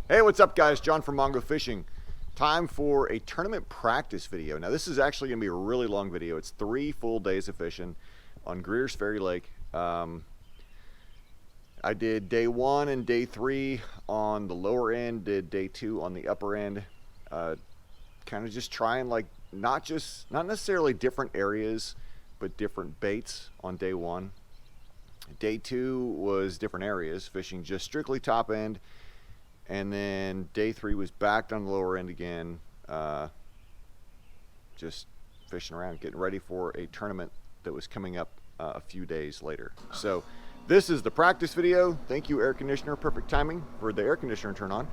Hey, what's up guys? John from Mongo Fishing. Time for a tournament practice video. Now this is actually going to be a really long video. It's 3 full days of fishing on Greers Ferry Lake. I did day 1 and day 3 on the lower end, did day 2 on the upper end. Kind of just trying not necessarily different areas, but different baits on day 1. Day 2 was different areas, fishing just strictly top end. And then day 3 was back on the lower end again, just fishing around, getting ready for a tournament that was coming up a few days later. So this is the practice video. Thank you, air conditioner. Perfect timing for the air conditioner to turn on.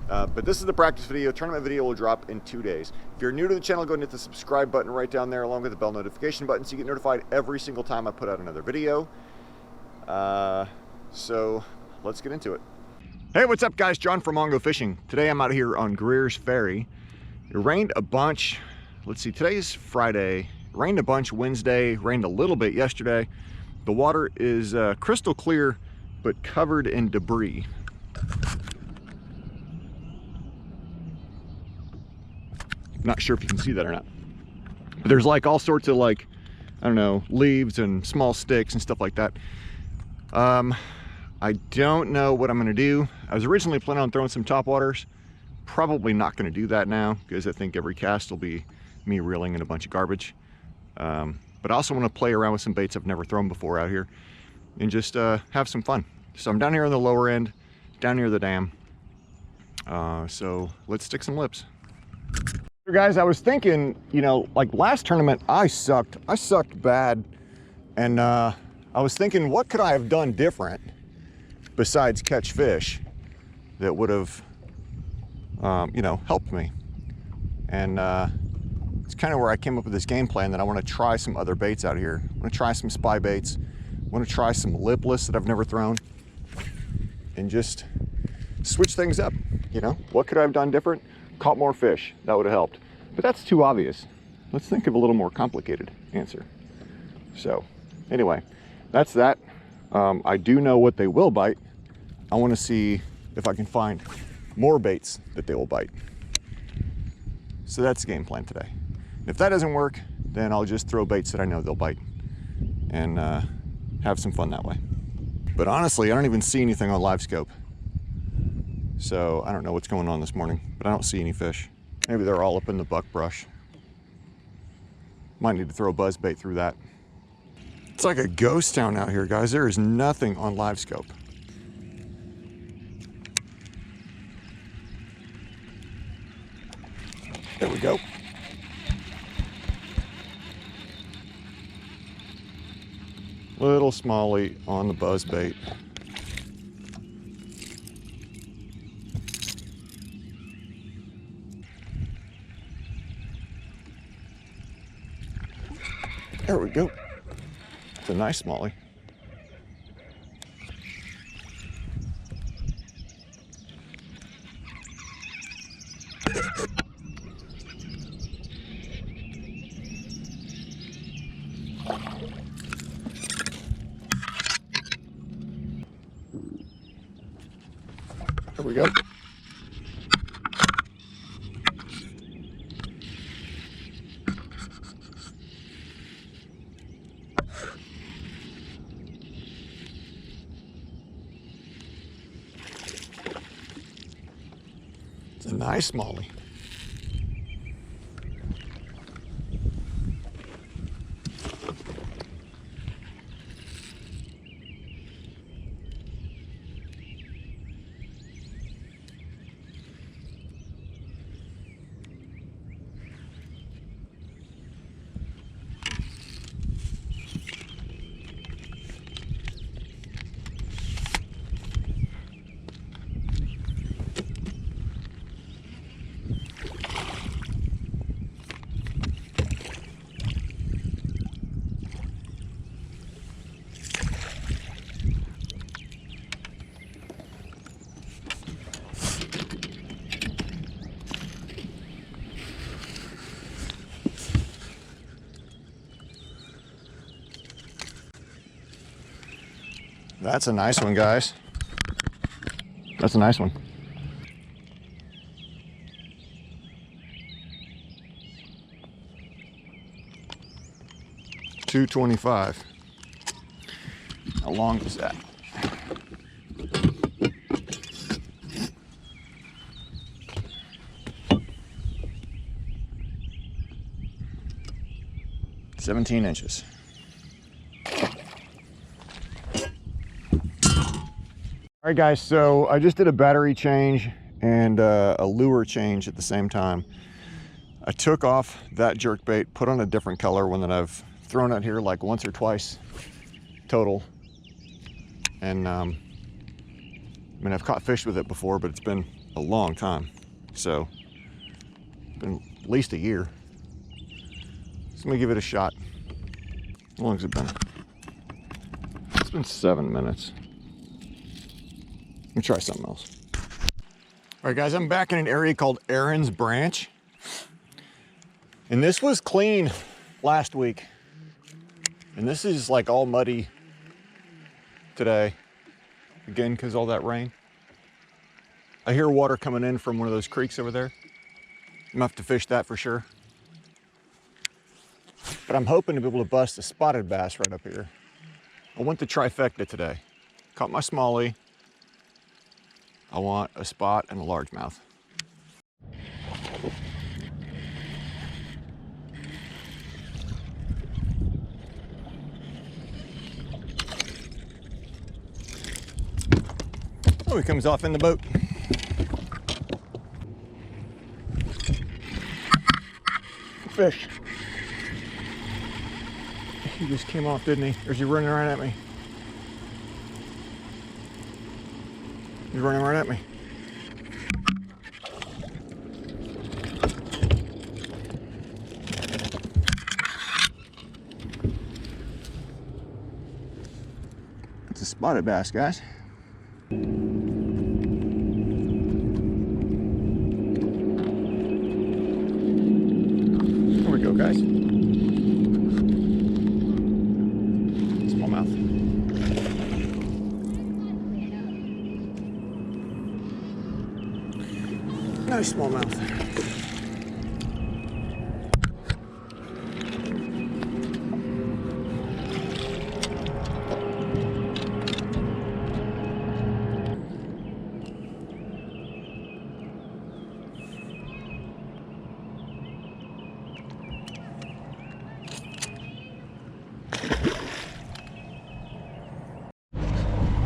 But this is the practice video. Tournament video will drop in 2 days. If you're new to the channel, go and hit the subscribe button right down there along with the bell notification button so you get notified every single time I put out another video. So let's get into it. Hey, what's up guys? John from Mongo Fishing. Today I'm out here on Greers Ferry. It rained a bunch. Let's see, today's Friday. It rained a bunch Wednesday, rained a little bit yesterday. The water is crystal clear, but covered in debris. Not sure if you can see that or not. But there's like all sorts of I don't know, leaves and small sticks and stuff like that. I don't know what I'm going to do. I was originally planning on throwing some topwaters. Probably not going to do that now because I think every cast will be me reeling in a bunch of garbage. But I also want to play around with some baits I've never thrown before out here and just have some fun. So I'm down here on the lower end, down near the dam. So let's stick some lips. Guys, I was thinking, you know, like last tournament I sucked bad, and I was thinking, what could I have done different besides catch fish that would have you know, helped me? And it's kind of where I came up with this game plan that I want to try some other baits out here. I want to try some spy baits, I want to try some lipless that I've never thrown, and just switch things up. You know, what could I have done different? Caught more fish, that would have helped. But that's too obvious. Let's think of a little more complicated answer. So anyway, that's that. I do know what they will bite. I want to see if I can find more baits that they will bite. So that's the game plan today. If that doesn't work, then I'll just throw baits that I know they'll bite and have some fun that way. But honestly, I don't even see anything on live scope. So I don't know what's going on this morning, but I don't see any fish. Maybe they're all up in the buck brush. Might need to throw a buzz bait through that. It's like a ghost town out here, guys. There is nothing on live scope. There we go. Little smallie on the buzz bait. There we go. It's a nice smallie. There we go. It's a nice smallie. That's a nice one, guys. That's a nice one. 225. How long is that? "17 inches. All right guys, so I just did a battery change and a lure change at the same time. I took off that jerkbait, put on a different color, one that I've thrown out here like once or twice total. And I mean, I've caught fish with it before, but it's been a long time. So, it's been at least a year. So let me give it a shot. How long has it been? It's been 7 minutes. Let me try something else. All right guys, I'm back in an area called Aaron's Branch. And this was clean last week. And this is like all muddy today. Again, because all that rain. I hear water coming in from one of those creeks over there. I'm gonna have to fish that for sure. But I'm hoping to be able to bust a spotted bass right up here. I want the trifecta today. Caught my smallie. I want a spot and a largemouth. Oh, he comes off in the boat. Fish. He just came off, didn't he? Or is he running right at me? He's running right at me. It's a spotted bass, guys. There we go, guys. Smallmouth. Nice smallmouth.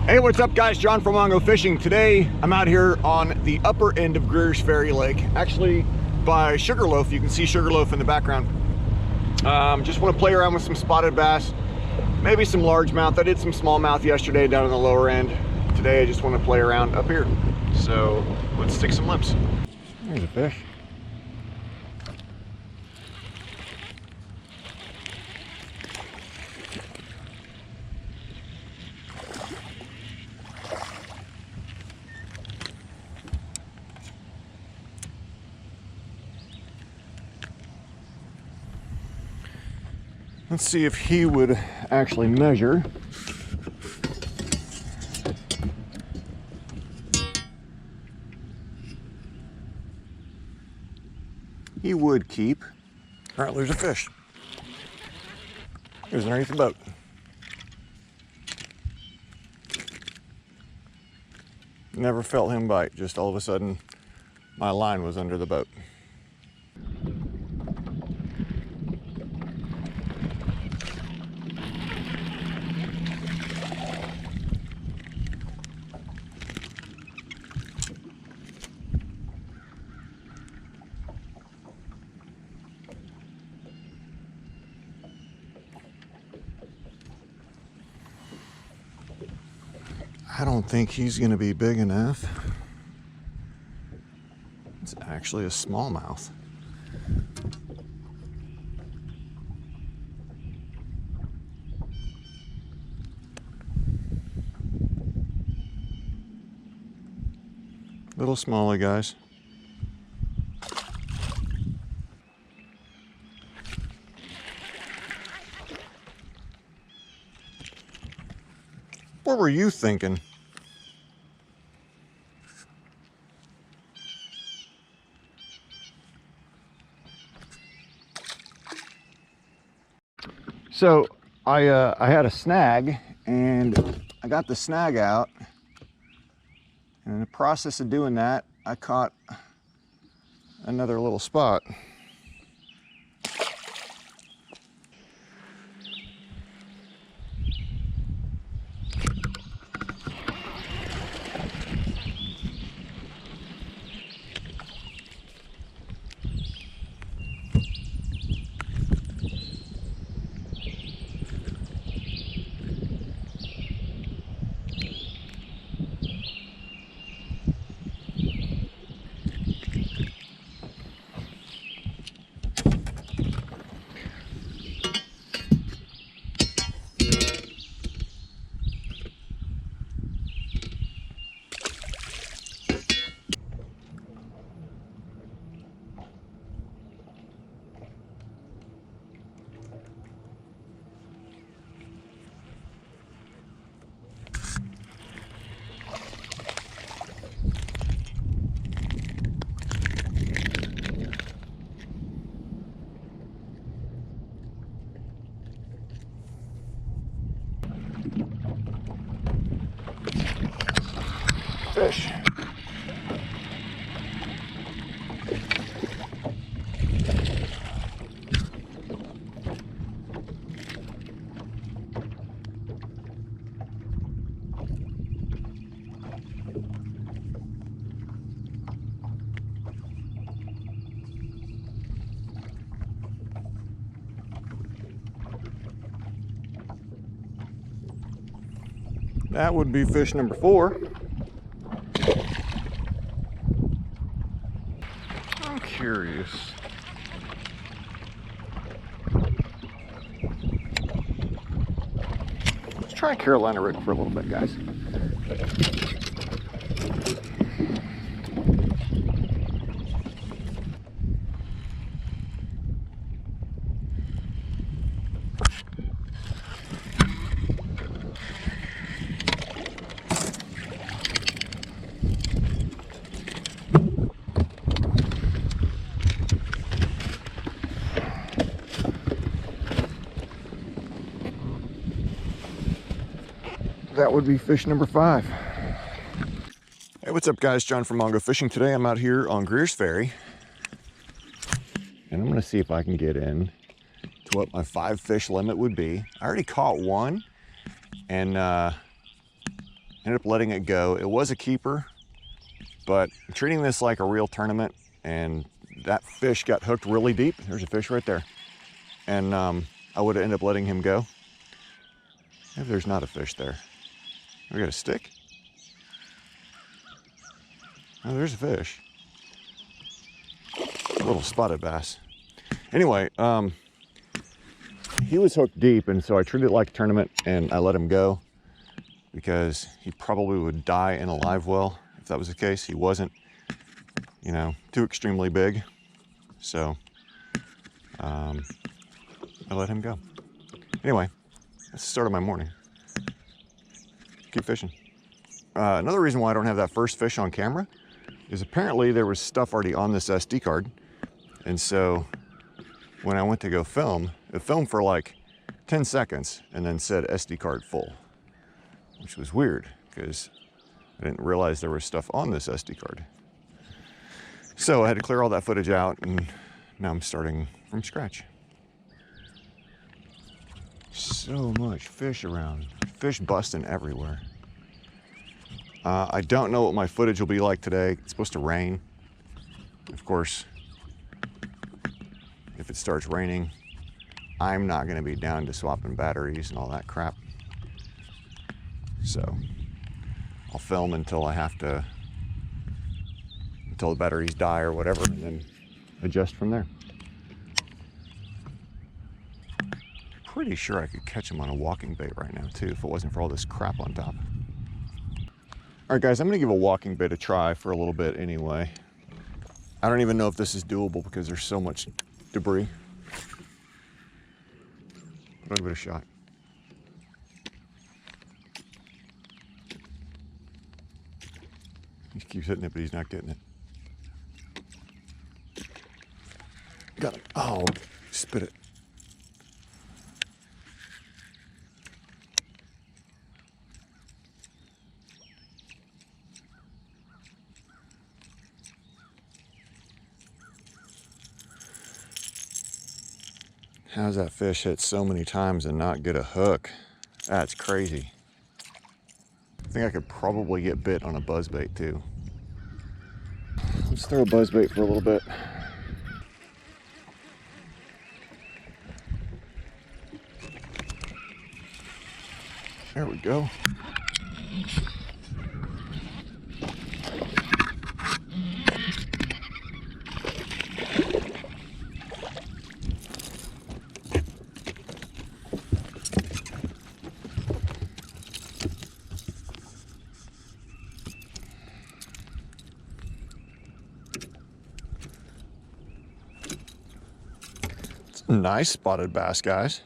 Hey, what's up guys? John from Mongo Fishing. Today I'm out here on the upper end of Greers Ferry Lake, actually by Sugarloaf. You can see Sugarloaf in the background. Just want to play around with some spotted bass, maybe some largemouth. I did some smallmouth yesterday down on the lower end. Today I just want to play around up here. So let's stick some lips. There's a fish. Let's see if he would actually measure. He would keep. All right, there's a fish. He was underneath the boat. Never felt him bite, just all of a sudden my line was under the boat. I don't think he's going to be big enough. It's actually a smallmouth. Little smallie, guys. What were you thinking? So I had a snag, and I got the snag out. And in the process of doing that, I caught another little spot. Fish. That would be fish number 4. I'm curious. Let's try Carolina rig for a little bit, guys. That would be fish number 5. Hey, what's up, guys? John from Mongo Fishing. Today I'm out here on Greers Ferry, and I'm going to see if I can get in to what my 5 fish limit would be. I already caught one and ended up letting it go. It was a keeper, but I'm treating this like a real tournament, and that fish got hooked really deep. There's a fish right there, and I would have ended up letting him go. Maybe there's not a fish there. We got a stick? Oh, there's a fish. A little spotted bass. Anyway, he was hooked deep, and so I treated it like a tournament, and I let him go because he probably would die in a live well if that was the case. He wasn't, you know, too extremely big, so I let him go. Anyway, that's the start of my morning. Keep fishing. Another reason why I don't have that first fish on camera is apparently there was stuff already on this SD card. And so when I went to go film, it filmed for like 10 seconds and then said SD card full, which was weird because I didn't realize there was stuff on this SD card. So I had to clear all that footage out, and now I'm starting from scratch. So much fish around. Fish busting everywhere. I don't know what my footage will be like today. It's supposed to rain. Of course, if it starts raining, I'm not going to be down to swapping batteries and all that crap. So I'll film until I have to, until the batteries die or whatever, and then adjust from there. Pretty sure I could catch them on a walking bait right now too, if it wasn't for all this crap on top. All right, guys, I'm gonna give a walking bait a try for a little bit anyway. I don't even know if this is doable because there's so much debris. But I'll give it a shot. He keeps hitting it, but he's not getting it. Got it. Oh, spit it. How's that fish hit so many times and not get a hook? That's crazy. I think I could probably get bit on a buzzbait too. Let's throw a buzzbait for a little bit. There we go. It's a nice spotted bass, guys.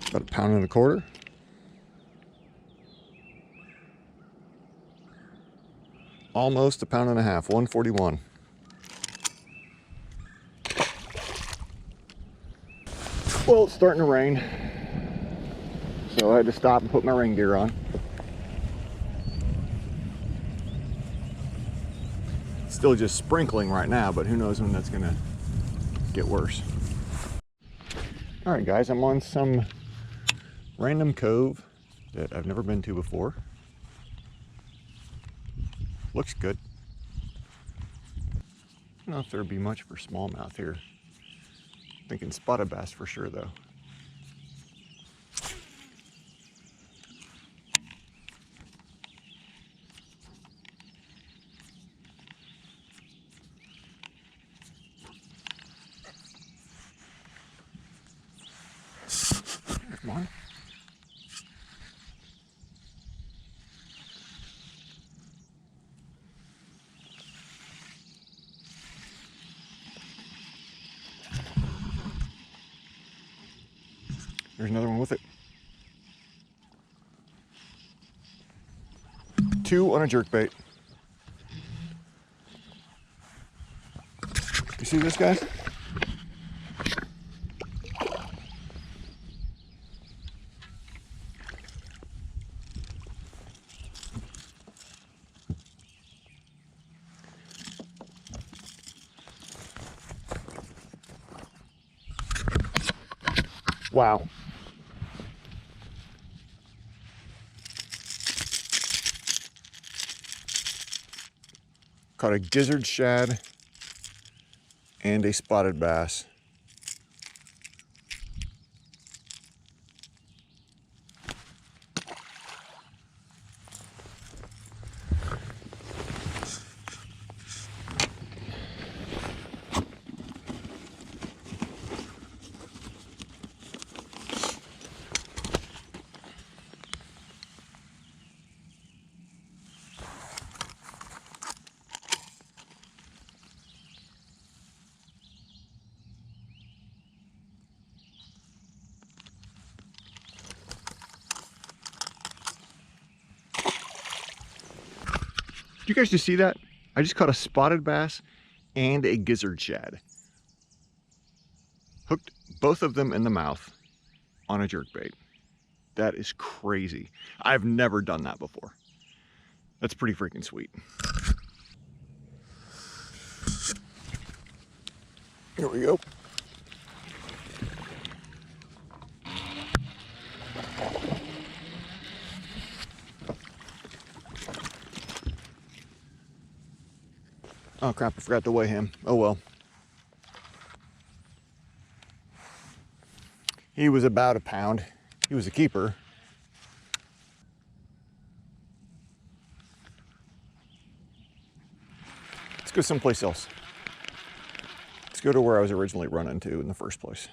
About 1.25 pounds. Almost 1.5 pounds, 141. Well, it's starting to rain, so I had to stop and put my rain gear on. It's still just sprinkling right now, but who knows when that's gonna get worse. All right, guys, I'm on some random cove that I've never been to before. Looks good. I don't know if there'd be much for smallmouth here. Thinking spotted bass for sure, though. Come on. There's another one with it. 2 on a jerkbait. You see this, guys? Wow. Caught a gizzard shad and a spotted bass. Did you guys just see that? I just caught a spotted bass and a gizzard shad. Hooked both of them in the mouth on a jerkbait. That is crazy. I've never done that before. That's pretty freaking sweet. Here we go. Oh crap, I forgot to weigh him. Oh well. He was about 1 pound. He was a keeper. Let's go someplace else. Let's go to where I was originally running to in the first place.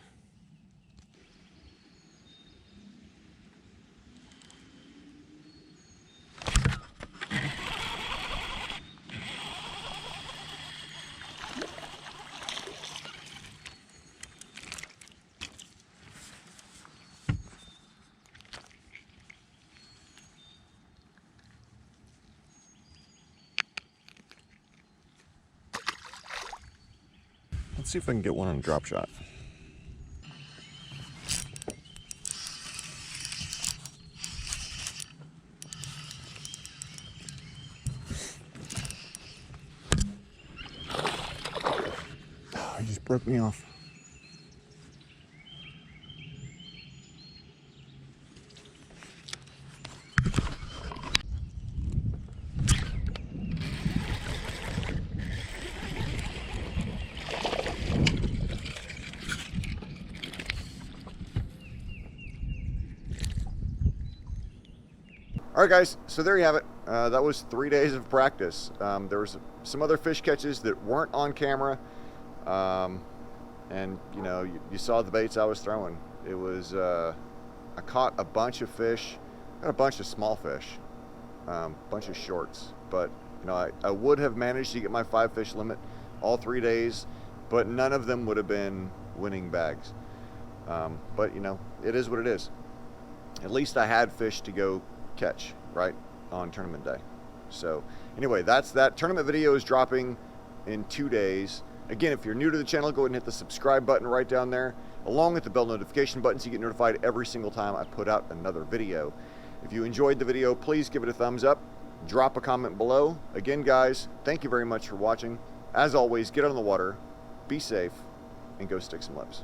Let's see if I can get one on a drop shot. broke me off. All right, guys, so there you have it. That was 3 days of practice. There was some other fish catches that weren't on camera. And you know, you saw the baits I was throwing. It was, I caught a bunch of fish, got a bunch of small fish, bunch of shorts, but you know, I would have managed to get my 5 fish limit all 3 days, but none of them would have been winning bags. But you know, it is what it is. At least I had fish to go catch, right, on tournament day. So anyway, that's that. Tournament video is dropping in 2 days. Again, if you're new to the channel, go ahead and hit the subscribe button right down there, along with the bell notification button so you get notified every single time I put out another video. If you enjoyed the video, please give it a thumbs up, drop a comment below. Again, guys, thank you very much for watching. As always, get on the water, be safe, and go stick some lips.